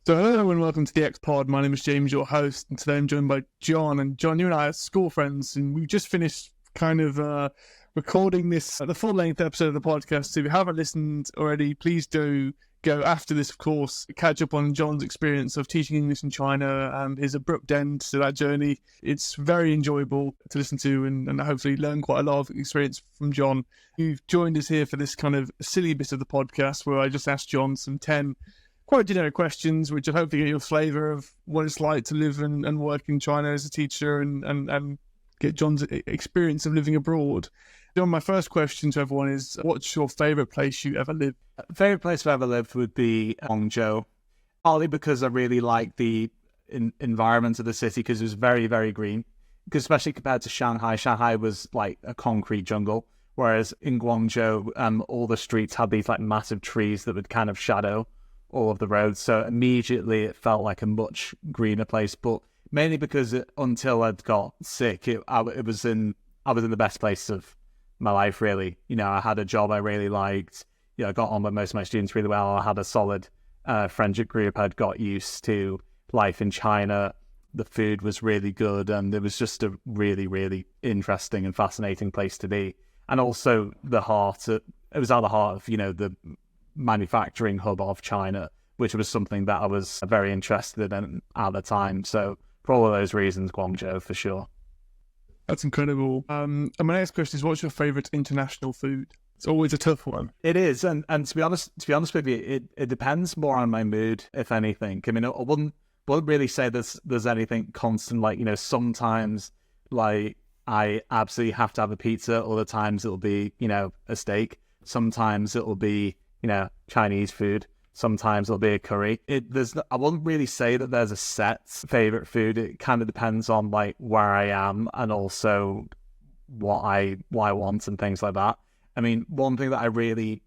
So hello and welcome to the Expat. My name is James, your host, and today I'm joined by John. And John, you and I are school friends, and we've just finished recording the full-length episode of the podcast. So if you haven't listened already, please do go after this, of course, catch up on John's experience of teaching English in China and his abrupt end to that journey. It's very enjoyable to listen to and hopefully learn quite a lot of experience from John. You've joined us here for this kind of silly bit of the podcast where I just asked John some 10 quite generic questions, which will hopefully get you a flavour of what it's like to live and work in China as a teacher and get John's experience of living abroad. John, my first question to everyone is, what's your favourite place you ever lived? Favourite place I've ever lived would be Guangzhou, partly because I really like the environment of the city because it was very, very green. Because especially compared to Shanghai, Shanghai was like a concrete jungle, whereas in Guangzhou, all the streets had these like massive trees that would kind of shadow all of the roads, so immediately it felt like a much greener place. But mainly because until I'd got sick, I was in the best place of my life, really. You know, I had a job I really liked. You know, I got on with most of my students really well. I had a solid friendship group. I'd got used to life in China. The food was really good, and it was just a really, really interesting and fascinating place to be. And also it was at the heart of, you know, the manufacturing hub of China, which was something that I was very interested in at the time. So for all of those reasons, Guangzhou for sure. That's incredible. And my next question is, what's your favourite international food? It's always a tough one. It is, and to be honest with you, it depends more on my mood, if anything. I mean, I wouldn't really say there's anything constant. Like, you know, sometimes like I absolutely have to have a pizza. Other times it'll be, you know, a steak. Sometimes it'll be, you know, Chinese food. Sometimes it'll be a curry. I wouldn't really say that there's a set favorite food. It kind of depends on like where I am and also what I want and things like that. I mean, one thing that I really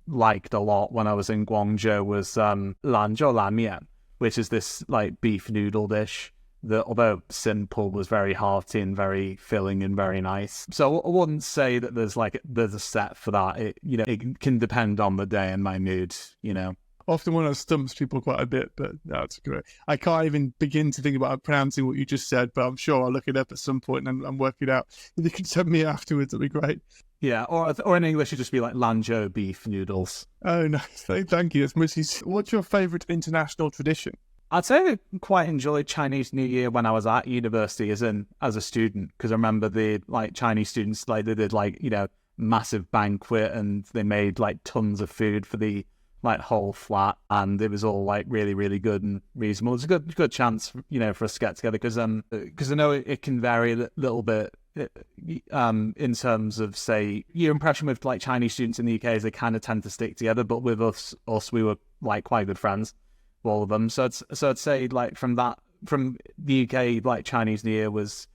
liked a lot when I was in Guangzhou was lanzhou lan mian, which is this like beef noodle dish that, although simple, was very hearty and very filling and very nice. So I wouldn't say that there's a set for that. It can depend on the day and my mood, you know. Often one of those stumps people quite a bit, but that's great. I can't even begin to think about pronouncing what you just said, but I'm sure I'll look it up at some point and work it out. If you can send me afterwards, it'd be great. Yeah, or in English, it'd just be like lanzhou beef noodles. Oh, nice. Thank you. What's your favourite international tradition? I'd say I quite enjoyed Chinese New Year when I was at university as a student, because I remember the like Chinese students, like they did like, you know, massive banquet and they made like tons of food for the like whole flat, and it was all like really, really good and reasonable. It's a good chance, you know, for us to get together because I know it can vary a little bit in terms of, say, your impression with like Chinese students in the UK is they kind of tend to stick together, but with us we were like quite good friends, all of them. So I'd say like from the UK, like Chinese New Year was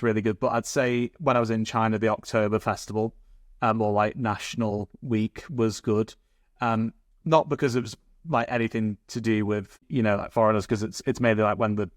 really good. But I'd say when I was in China, the October festival or like National Week was good. Not because it was like anything to do with, you know, like foreigners, because it's mainly like when the,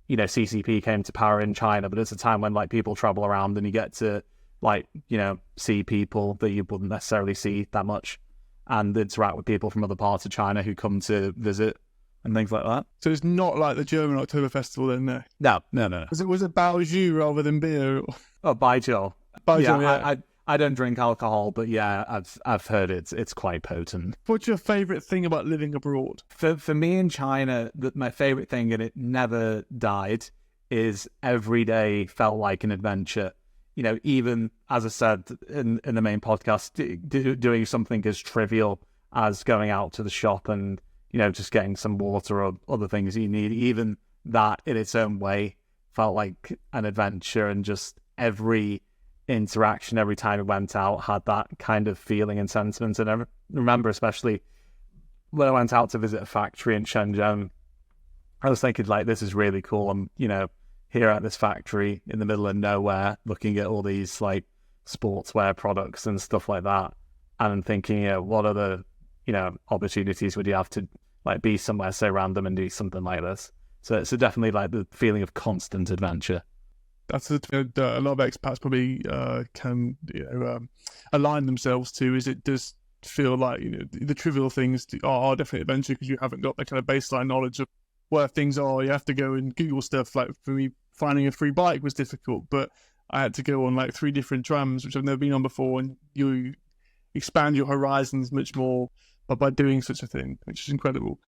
you know, CCP came to power in China, but it's a time when like people travel around and you get to like, you know, see people that you wouldn't necessarily see that much and interact with people from other parts of China who come to visit and things like that. So it's not like the German October Festival then, no? No. Was it Baoju rather than beer? Oh, Baijiu. Yeah. I don't drink alcohol, but yeah, I've heard it's quite potent. What's your favourite thing about living abroad? For me in China, my favourite thing, and it never died, is every day felt like an adventure. You know, even as I said in the main podcast, doing something as trivial as going out to the shop and, you know, just getting some water or other things you need, even that in its own way felt like an adventure, and just every interaction every time we went out had that kind of feeling and sentiment. And I remember especially when I went out to visit a factory in Shenzhen, I was thinking like, this is really cool. I'm, you know, here at this factory in the middle of nowhere looking at all these like sportswear products and stuff like that, and I'm thinking, you know, what other, you know, opportunities would you have to like be somewhere so random and do something like this? So it's definitely like the feeling of constant adventure. That's a lot of expats probably can align themselves to. Is it does feel like, you know, the trivial things are definitely adventure because you haven't got the kind of baseline knowledge of where things are. You have to go and Google stuff. Like for me, finding a free bike was difficult, but I had to go on like 3 different trams, which I've never been on before, and you expand your horizons much more by doing such a thing, which is incredible.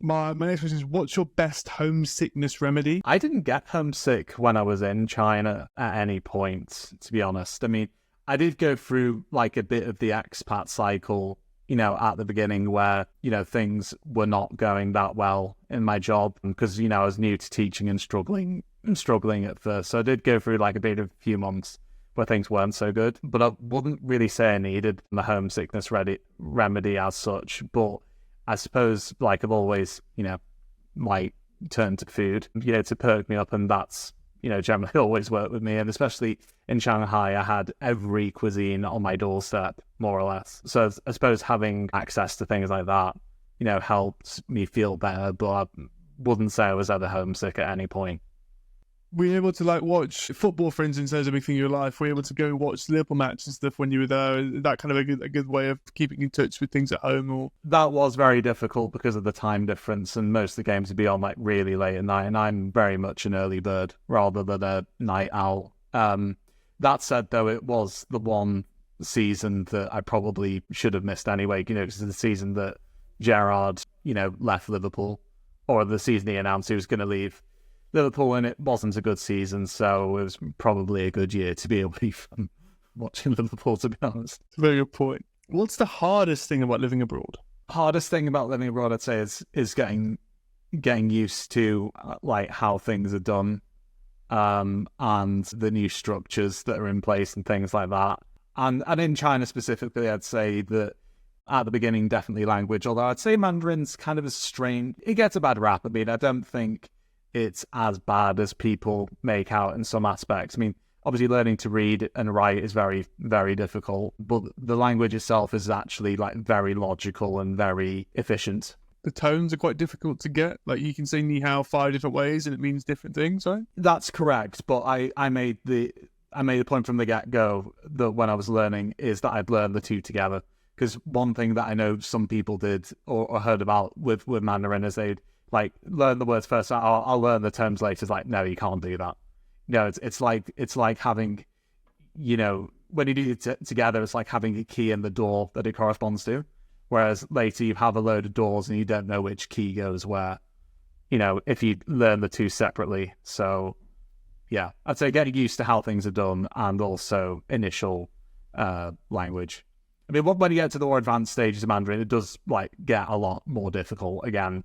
My next question is, what's your best homesickness remedy? I didn't get homesick when I was in China at any point, to be honest. I mean, I did go through like a bit of the expat cycle, you know, at the beginning where, you know, things were not going that well in my job because, you know, I was new to teaching and struggling at first. So I did go through like a few months where things weren't so good, but I wouldn't really say I needed the homesickness remedy as such. But I suppose like I've always, you know, like turned to food, you know, to perk me up, and that's, you know, generally always worked with me. And especially in Shanghai, I had every cuisine on my doorstep, more or less. So I suppose having access to things like that, you know, helped me feel better, but I wouldn't say I was ever homesick at any point. Were you able to like watch football, for instance, as a big thing in your life? Were you able to go watch Liverpool matches and stuff when you were there? Is that kind of a good way of keeping in touch with things at home? Or that was very difficult because of the time difference, and most of the games would be on like really late at night, and I'm very much an early bird rather than a night owl. That said, though, it was the one season that I probably should have missed anyway, you know, because it's the season that Gerrard, you know, left Liverpool, or the season he announced he was going to leave Liverpool, and it wasn't a good season, so it was probably a good year to be away from watching Liverpool, to be honest. Very good point. What's the hardest thing about living abroad? Hardest thing about living abroad, I'd say, is getting used to like how things are done, and the new structures that are in place and things like that. And in China specifically, I'd say that at the beginning, definitely language, although I'd say Mandarin's kind of a strain. It gets a bad rap. I mean, I don't think it's as bad as people make out in some aspects. I mean, obviously learning to read and write is very, very difficult, but the language itself is actually like very logical and very efficient. The tones are quite difficult to get. Like you can say ni hao 5 different ways and it means different things, right? That's correct, but I made the point from the get-go that when I was learning is that I'd learn the two together. Because one thing that I know some people did or heard about with Mandarin is they'd like learn the words first. I'll learn the terms later. It's like, no, you can't do that. No, it's like having, you know, when you do it together, it's like having a key in the door that it corresponds to. Whereas later you have a load of doors and you don't know which key goes where, you know, if you learn the two separately. So yeah, I'd say getting used to how things are done and also initial language. I mean, when you get to the more advanced stages of Mandarin, it does like get a lot more difficult again.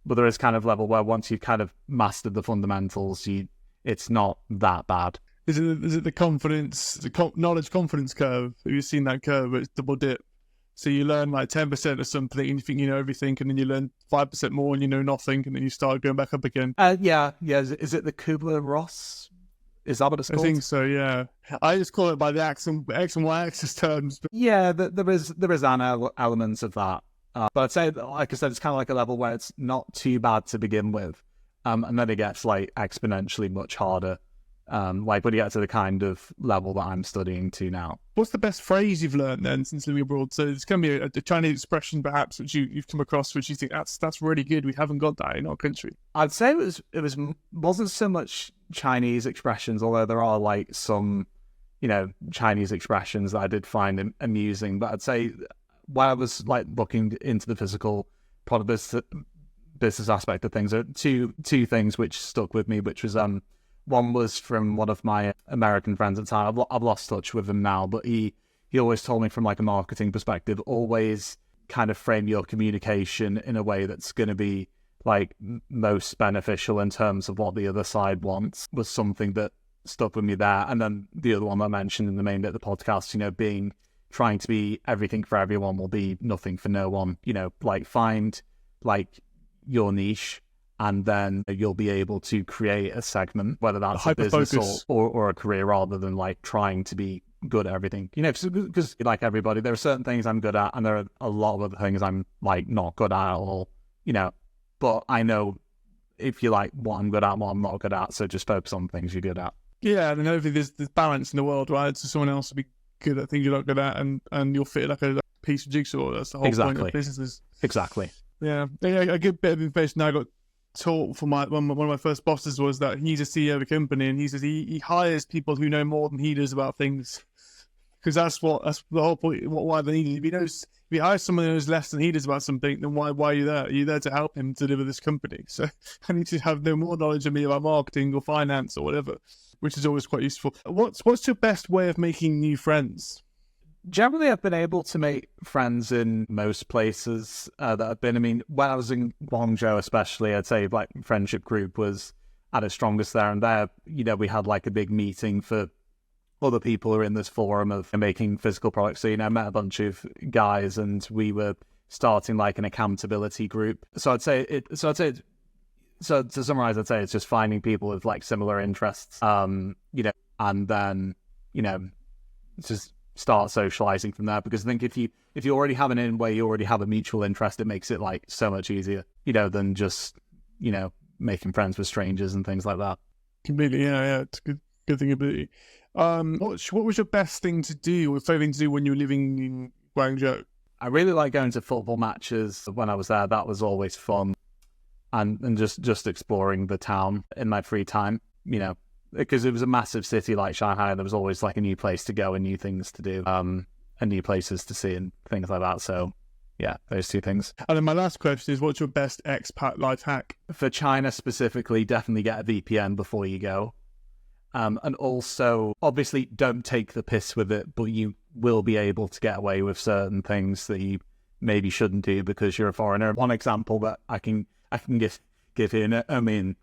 But there is kind of level where once you've kind of mastered the fundamentals, it's not that bad. Is it the confidence, knowledge confidence curve? Have you seen that curve where it's double dip? So you learn like 10% of something and you think you know everything, and then you learn 5% more and you know nothing, and then you start going back up again. Yeah. Is it the Kubler-Ross? Is that what it's called? I think so, yeah. I just call it by the X and Y axis terms. But yeah, there is an element of that. But I'd say, like I said, it's kind of like a level where it's not too bad to begin with. And then it gets like exponentially much harder. Like when you get to the kind of level that I'm studying to now. What's the best phrase you've learned then since living abroad? So it's going to be a Chinese expression perhaps which you've come across which you think that's really good. We haven't got that in our country. I'd say it wasn't so much Chinese expressions, although there are like some, you know, Chinese expressions that I did find amusing. But I'd say when I was like looking into the physical product business aspect of things, there are two things which stuck with me, which was one was from one of my American friends at the time. I've lost touch with him now, but he always told me from like a marketing perspective, always kind of frame your communication in a way that's going to be like most beneficial in terms of what the other side wants, was something that stuck with me there. And then the other one I mentioned in the main bit of the podcast, you know, trying to be everything for everyone will be nothing for no one. You know, like find like your niche, and then you'll be able to create a segment, whether that's a business or a career, rather than like trying to be good at everything. You know, because like everybody, there are certain things I'm good at, and there are a lot of other things I'm like not good at all. You know, but I know if you like what I'm good at, what I'm not good at, so just focus on things you're good at. Yeah, and hopefully there's balance in the world, right? So someone else will be good at things you're not good at, and you'll fit like a piece of jigsaw. That's the whole point of businesses. Exactly. Yeah, a good bit of information I got taught from one of my first bosses was that he's a CEO of a company, and he says he hires people who know more than he does about things, because that's the whole point. Why they need it. If he hires someone who knows less than he does about something, then why are you there? Are you there to help him deliver this company? So I need to have no more knowledge than me about marketing or finance or whatever, which is always quite useful. What's your best way of making new friends? Generally, I've been able to make friends in most places that I've been. I mean, when I was in Guangzhou especially, I'd say like friendship group was at its strongest there. And there, we had like a big meeting for other people who are in this forum of making physical products. So, I met a bunch of guys and we were starting like an accountability group. So to summarize, I'd say it's just finding people with like similar interests, and then, just start socializing from there, because I think if you already have an in where you already have a mutual interest, it makes it like so much easier, than just making friends with strangers and things like that. Completely, yeah, it's a good thing completely. What was your best thing to do or favorite thing to do when you were living in Guangzhou? I really like going to football matches when I was there. That was always fun, and just exploring the town in my free time, because it was a massive city like Shanghai, and there was always like a new place to go and new things to do, and new places to see and things like that. So yeah, those two things. And then my last question is, what's your best expat life hack? For China specifically, definitely get a VPN before you go. And also, obviously, don't take the piss with it, but you will be able to get away with certain things that you maybe shouldn't do because you're a foreigner. One example that I can give here, I mean,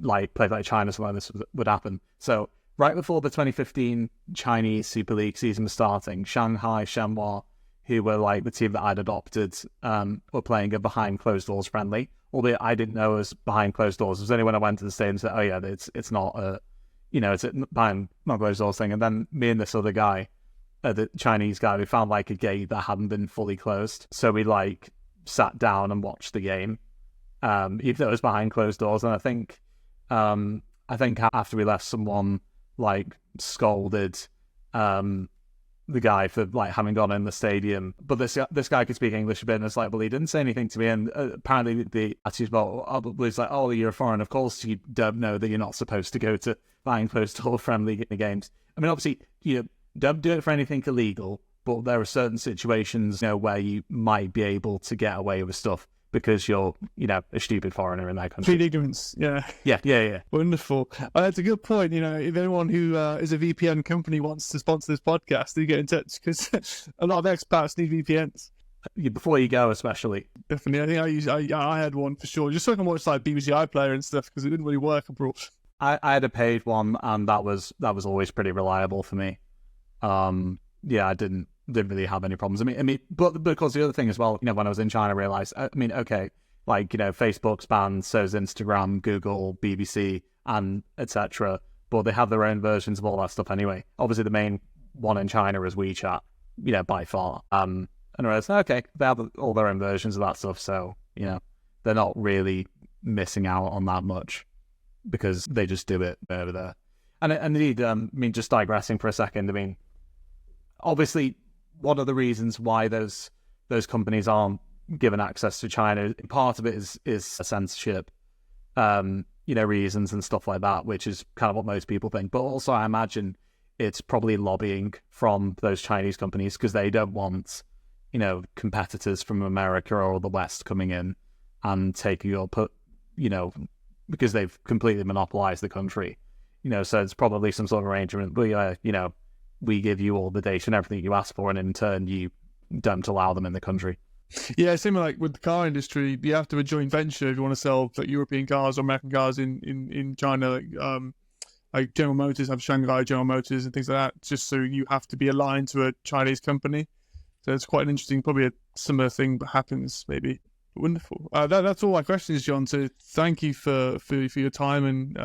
like place like China, somewhere this would happen. So right before the 2015 Chinese Super League season was starting, Shanghai Shenhua, who were like the team that I'd adopted, were playing a behind closed doors friendly. Albeit I didn't know it was behind closed doors. It was only when I went to the stadium and said, "Oh yeah, it's not a, it's a behind not closed doors thing." And then me and this other guy, the Chinese guy, we found like a gate that hadn't been fully closed. So we like sat down and watched the game, even though it was behind closed doors. And I think after we left, someone like scolded the guy for like having gone in the stadium. But this guy could speak English a bit, and it's like, well, he didn't say anything to me. And apparently the attitude about was like, oh, you're a foreigner, of course you don't know that you're not supposed to go to behind closed door friendly games. I mean, obviously, don't do it for anything illegal, but there are certain situations, where you might be able to get away with stuff because you're, a stupid foreigner in that country. Complete ignorance, yeah. Yeah. Wonderful. That's a good point. If anyone who is a VPN company wants to sponsor this podcast, do get in touch, because a lot of expats need VPNs. Before you go, especially. Definitely. I think I had one for sure, just so I can watch like BBC iPlayer and stuff, because it didn't really work abroad. I had a paid one, and that was always pretty reliable for me. I didn't really have any problems. I mean, but because the other thing as well, when I was in China, I realized, okay, like, Facebook's banned, so is Instagram, Google, BBC, and etc. But they have their own versions of all that stuff anyway. Obviously, the main one in China is WeChat, by far. And I realized, okay, they have all their own versions of that stuff, so, they're not really missing out on that much because they just do it over there. And indeed, just digressing for a second, obviously, one of the reasons why those companies aren't given access to China, part of it is censorship, reasons and stuff like that, which is kind of what most people think. But also, I imagine it's probably lobbying from those Chinese companies because they don't want, competitors from America or the West coming in and taking your because they've completely monopolized the country. So it's probably some sort of arrangement where, we give you all the data and everything you ask for, and in turn, you don't allow them in the country. Yeah, similar like with the car industry, you have to have a joint venture if you want to sell like European cars or American cars in China. Like General Motors have Shanghai General Motors and things like that, just so you have to be aligned to a Chinese company. So it's quite an interesting, probably a similar thing that happens maybe. Wonderful. That's all my questions, John. So thank you for your time and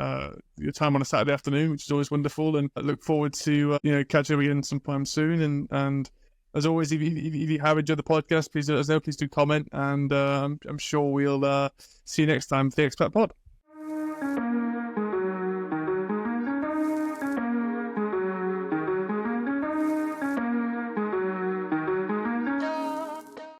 your time on a Saturday afternoon, which is always wonderful. And I look forward to catching up again sometime soon. And as always, if you have enjoyed the podcast, please let us know. Please do comment, and I'm sure we'll see you next time for the Expat Pod.